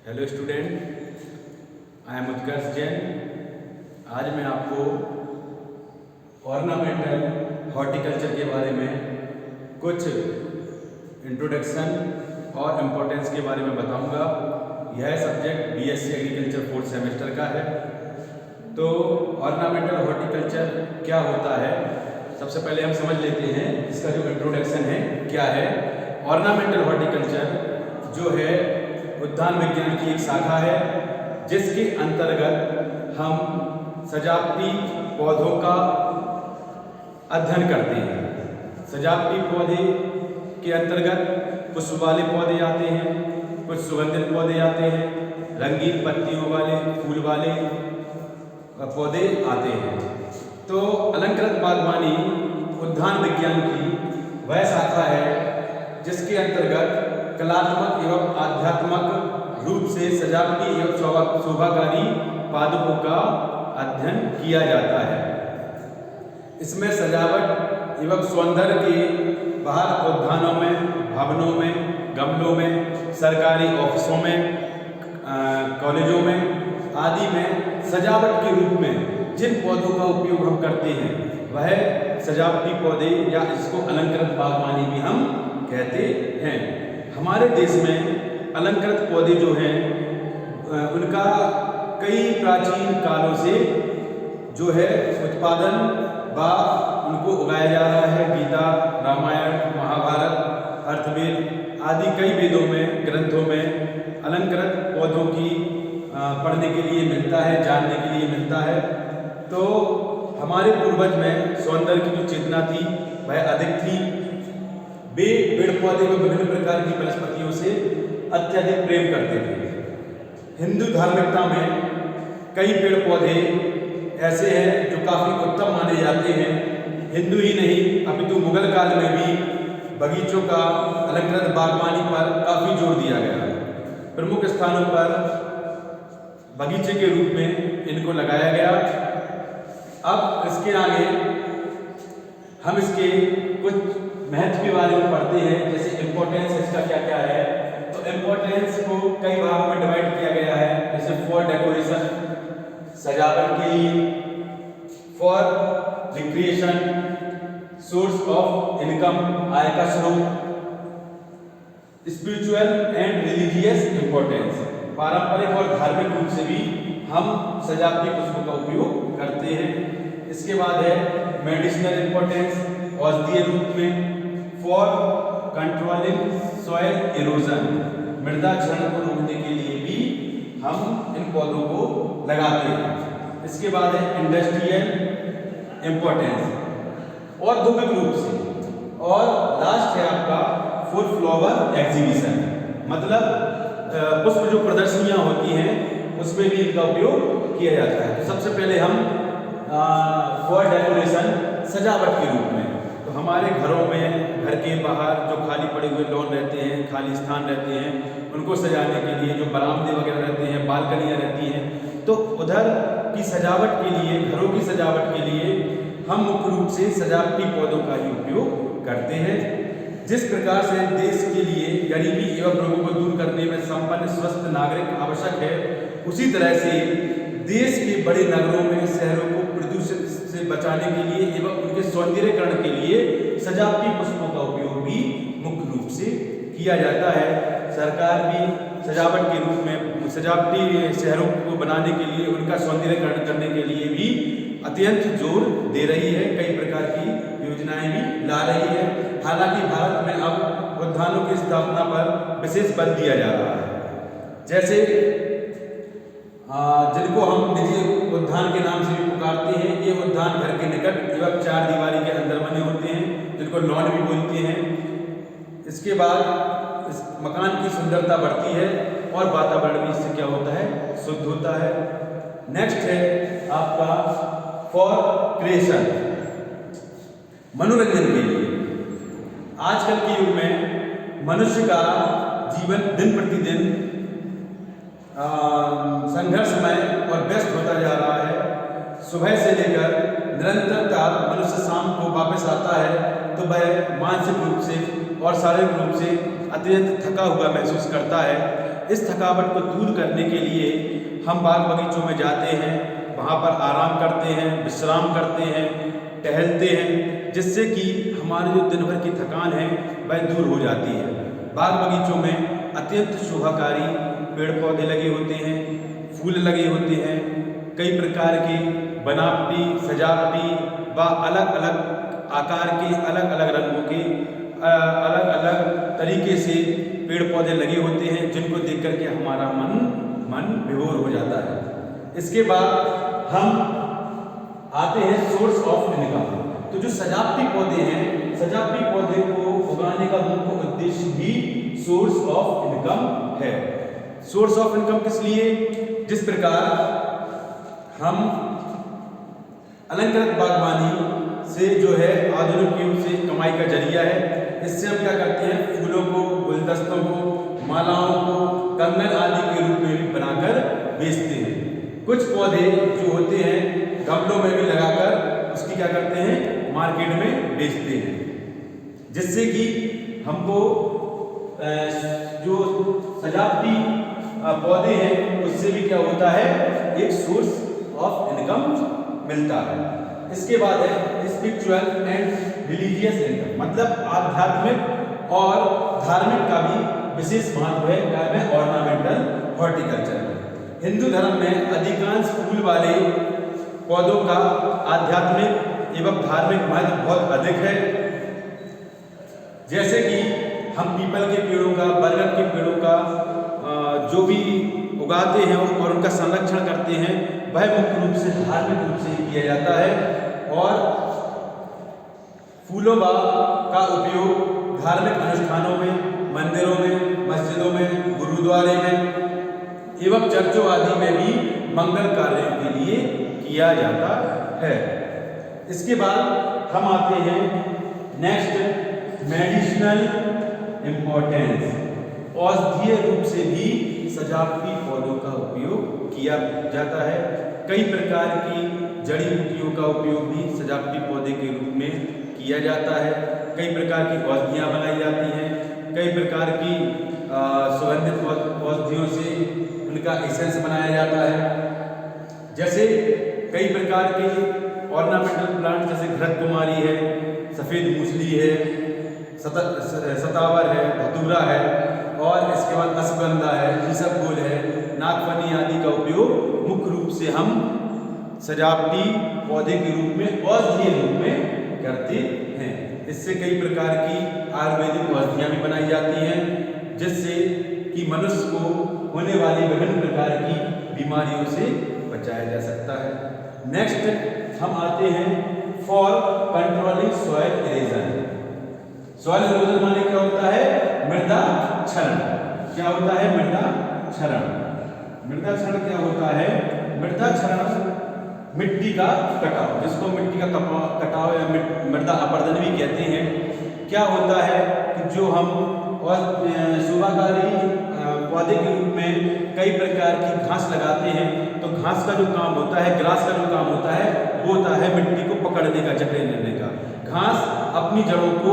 Hello student, I am उत्कर्ष जैन। आज मैं आपको ऑर्नामेंटल हॉर्टिकल्चर के बारे में कुछ इंट्रोडक्शन और इम्पोर्टेंस के बारे में बताऊंगा। यह subject BSc agriculture 4th semester का है। तो ऑर्नामेंटल हॉर्टिकल्चर क्या होता है, सबसे पहले हम समझ लेते हैं इसका जो इंट्रोडक्शन है क्या है। ऑर्नामेंटल हॉर्टिकल्चर जो है उद्यान विज्ञान की एक शाखा है, जिसके अंतर्गत हम सजावटी पौधों का अध्ययन करते हैं। सजावटी पौधे के अंतर्गत पुष्प वाले पौधे आते हैं, कुछ सुगंधित पौधे आते हैं, रंगीन पत्तियों वाले फूल वाले पौधे आते हैं। तो अलंकृत बागवानी उद्यान विज्ञान की वह शाखा है जिसके अंतर्गत कलात्मक एवं आध्यात्मक रूप से सजावटी एवं शोभाकारी पादपों का अध्ययन किया जाता है। इसमें सजावट एवं सौंदर्य के बाहर उद्यानों में, भवनों में, गमलों में, सरकारी ऑफिसों में, कॉलेजों में आदि में सजावट के रूप में जिन पौधों का उपयोग हम करते हैं वह सजावटी पौधे या इसको अलंकृत बागवानी भी हम कहते हैं। हमारे देश में अलंकृत पौधे जो हैं उनका कई प्राचीन कालों से जो है उत्पादन व उनको उगाया जा रहा है। गीता, रामायण, महाभारत, अर्थवेद आदि कई वेदों में, ग्रंथों में अलंकृत पौधों की पढ़ने के लिए मिलता है, जानने के लिए मिलता है। तो हमारे पूर्वज में सौंदर्य की जो चेतना थी वह अधिक थी। वे पेड़ पौधे को विभिन्न प्रकार की वनस्पतियों से अत्यधिक प्रेम करते थे। हिंदू धार्मिकता में कई पेड़ पौधे ऐसे हैं जो काफ़ी उत्तम माने जाते हैं। हिंदू ही नहीं अपितु मुगल काल में भी बगीचों का अलंकृत बागवानी पर काफ़ी जोर दिया गया। प्रमुख स्थानों पर बगीचे के रूप में इनको लगाया गया। अब इसके आगे हम इसके कुछ महत्व के बारे में पढ़ते हैं, जैसे इम्पोर्टेंस इसका क्या क्या है। तो इम्पोर्टेंस को कई भागों में डिवाइड किया गया है, जैसे फॉर डेकोरेशन सजावट के लिए, for recreation source of income आय का स्रोत, स्पिरिचुअल एंड रिलीजियस इम्पोर्टेंस पारंपरिक और धार्मिक रूप से भी हम सजावटी पुष्पों का उपयोग करते हैं। इसके बाद है मेडिसिनल इम्पोर्टेंस औषधीय रूप में, फॉर कंट्रोलिंग सॉइल इरोजन मृदा क्षरण को रोकने के लिए भी हम इन पौधों को लगाते हैं। इसके बाद है इंडस्ट्रियल इम्पोर्टेंस औद्योगिक रूप से, और लास्ट है आपका फॉर फ्लावर एग्जीबिशन, मतलब पुष्प जो प्रदर्शनियां होती हैं उसमें भी इनका उपयोग किया जाता है। तो सबसे पहले हम फॉर डेकोरेशन सजावट के रूप में, तो हमारे घरों में, घर के बाहर जो खाली पड़े हुए लॉन रहते हैं, खाली स्थान रहते हैं, उनको सजाने के लिए जो बरामदे वगैरह रहते हैं, बालकनियाँ रहती हैं, तो उधर की सजावट के लिए, घरों की सजावट के लिए हम मुख्य रूप से सजावटी पौधों का ही उपयोग करते हैं। जिस प्रकार से देश के लिए गरीबी एवं रोगों को दूर करने में संपन्न स्वस्थ नागरिक आवश्यक है, उसी तरह से देश के बड़े नगरों में, शहरों को प्रदूषण से बचाने के लिए एवं उनके सौंदर्यीकरण के लिए सजावटी पुष्पों का उपयोग भी मुख्य रूप से किया जाता है। सरकार भी सजावट के रूप में सजावटी शहरों को बनाने के लिए, उनका सौंदर्यीकरण करने के लिए भी अत्यंत जोर दे रही है। कई प्रकार की योजनाएं भी ला रही है। हालांकि भारत में अब उद्यानों की स्थापना पर विशेष बल दिया जा रहा है। जैसे जिनको हम निजी उद्यान के नाम से भी पुकारते हैं, ये उद्यान घर के निकट एवं चार दीवारी के अंदर बने होते हैं, जिनको लॉन भी बोलते हैं। इसके बाद इस मकान की सुंदरता बढ़ती है और वातावरण भी इससे क्या होता है, शुद्ध होता है। नेक्स्ट है आपका फॉर क्रिएशन, मनोरंजन के लिए। आजकल के युग में मनुष्य का जीवन दिन प्रतिदिन संघर्षमय और व्यस्त होता जा रहा है। सुबह से लेकर निरंतरता मनुष्य शाम को वापस आता है तो वह मानसिक रूप से और शारीरिक रूप से अत्यंत थका हुआ महसूस करता है। इस थकावट को दूर करने के लिए हम बाग बगीचों में जाते हैं, वहाँ पर आराम करते हैं, विश्राम करते हैं, टहलते हैं, जिससे कि हमारी जो दिन भर की थकान है वह दूर हो जाती है। बाग बगीचों में अत्यंत शोभाकारी पेड़ पौधे लगे होते हैं, फूल लगे होते हैं, कई प्रकार के बनावटी सजावटी व अलग अलग आकार के, अलग अलग रंगों के, अलग अलग तरीके से पेड़ पौधे लगे होते हैं, जिनको देख करके हमारा मन विभोर हो जाता है। इसके बाद हम आते हैं सोर्स ऑफ इनकम। तो जो सजावटी पौधे हैं, सजावटी पौधे को उगाने का मुख्य उद्देश्य भी सोर्स ऑफ इनकम है। सोर्स ऑफ इनकम किस लिए? जिस प्रकार हम अलंकृत बागवानी से जो है आधुनिक युग से कमाई का जरिया है। इससे हम क्या करते हैं, फूलों को, गुलदस्तों को, मालाओं को, कंगन आदि के रूप में भी बनाकर बेचते हैं। कुछ पौधे जो होते हैं गमलों में भी लगाकर उसकी क्या करते हैं, मार्केट में बेचते हैं, जिससे कि हमको जो सजावटी पौधे हैं उससे भी क्या होता है, एक सोर्स ऑफ इनकम मिलता है। इसके बाद है स्पिरिचुअल एंड रिलीजियस इनकम, मतलब आध्यात्मिक और धार्मिक का भी विशेष महत्व है क्या में, ऑर्नामेंटल हॉर्टिकल्चर में। हिंदू धर्म में अधिकांश फूल वाले पौधों का आध्यात्मिक एवं धार्मिक महत्व बहुत अधिक है। जैसे कि हम पीपल के पेड़ों का, बरगद के पेड़ों का जो भी उगाते हैं और उनका संरक्षण करते हैं, वह मुख्य रूप से धार्मिक रूप से किया जाता है। और फूलों का उपयोग धार्मिक अनुष्ठानों में, मंदिरों में, मस्जिदों में, गुरुद्वारे में एवं चर्चों आदि में भी मंगल कार्यों के लिए किया जाता है। इसके बाद हम आते हैं नेक्स्ट, मेडिसिनल इम्पोर्टेंस। औषधीय रूप से भी सजावटी पौधों का उपयोग किया जाता है। कई प्रकार की जड़ी बूटियों का उपयोग भी सजावटी पौधे के रूप में किया जाता है। कई प्रकार की औषधियाँ बनाई जाती हैं, कई प्रकार की सुगंधित औषधियों से उनका एसेंस बनाया जाता है। जैसे कई प्रकार के ऑर्नामेंटल प्लांट जैसे घृत कुमारी है, सफ़ेद मूसली है, सतावर है, धतूरा है, और इसके बाद अश्वगंधा है, ईसबगोल है, नागफनी आदि का उपयोग मुख्य रूप से हम सजावटी पौधे के रूप में, औषधीय रूप में करते हैं। इससे कई प्रकार की आयुर्वेदिक औषधियाँ भी बनाई जाती हैं, जिससे कि मनुष्य को होने वाली विभिन्न प्रकार की बीमारियों से बचाया जा सकता है। नेक्स्ट हम आते हैं for controlling soil erosion. Soil erosion माने क्या होता है, मृदा क्षरण। क्या होता है, मृदा क्षरण। मृदा क्षरण क्या होता है, मृदा क्षरण मिट्टी का कटाव, जिसको मिट्टी का कटाव या मृदा अपरदन भी कहते हैं। क्या होता है कि जो हम शोभाकारी पौधे के रूप में कई प्रकार की घास लगाते हैं, तो घास का जो काम होता है, ग्रास का जो काम होता है, वो होता है मिट्टी को पकड़ने का, जकड़ने का। घास अपनी जड़ों को